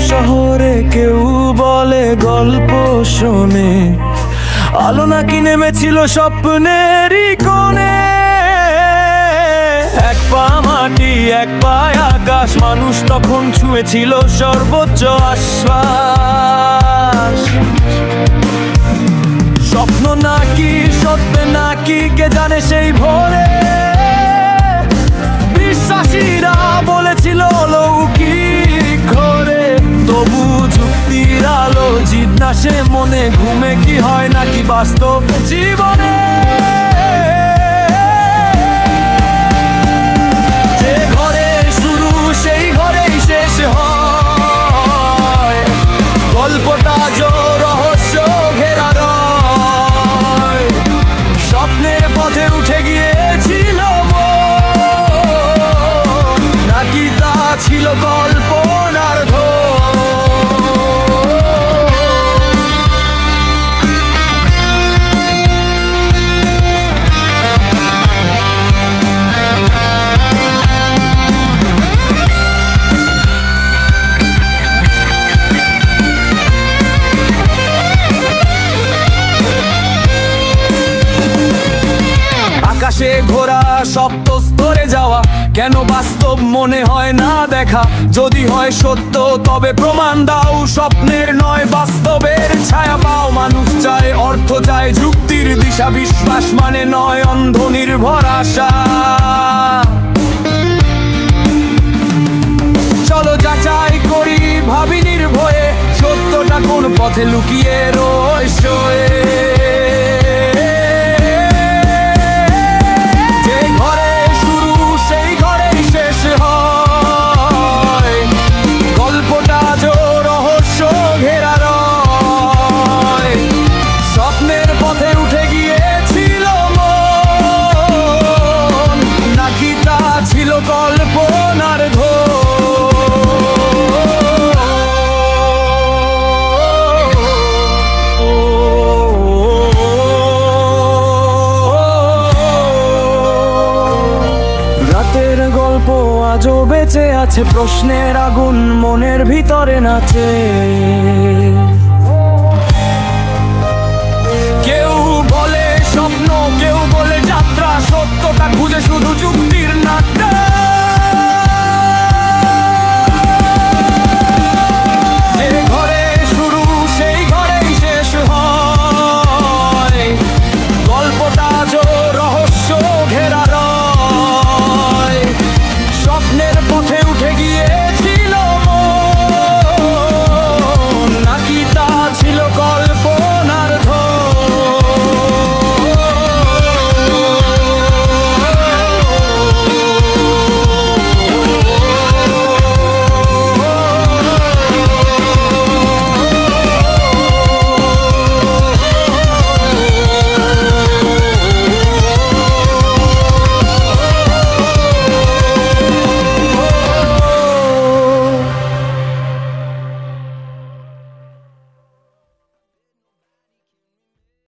শহরে কেউ বলে গল্প শোনে, আলো নাকি নেমেছিল স্বপ্নেরই কোণে। এক পা মাটি এক পায়ে আকাশ, মানুষ তখন ছুঁয়েছিল সর্বোচ্চ আশ্বাস। স্বপ্ন নাকি সত্যি নাকি কে জানে সেই ভোরে, বিশ্বাসীরা বলেছিল লৌকিক ঘোরে। তবু যুক্তির আলো জিজ্ঞাসে মনে, ঘুমে কি হয় নাকি বাস্তব জীবনে। যে ঘরে শুরু সেই ঘরেই শেষ হয়, গল্পটা রহস্য ঘেরা রয়। স্বপ্নের পথে উঠে গিয়েছিল নাকি তা ছিল কল্পনার ঘোর। আকাশে ঘোরা সপ্ত স্তরে যাওয়া, কেন বাস্তব মনে হয় না দেখা? যদি হয় সত্য তবে প্রমাণ দাও, স্বপ্নের নয় বাস্তবের ছায়া পাও। মানুষ চায় অর্থ, চায় যুক্তির দিশা, বিশ্বাস মানে নয় অন্ধ নির্ভর আশা। চলো যাচাই করি ভাবি নির্ভয়ে, সত্যটা কোন পথে লুকিয়ে রয়েছে। কল্পনার রাতের গল্প আজও বেঁচে আছে, প্রশ্নের আগুন মনের ভিতরে নাচে।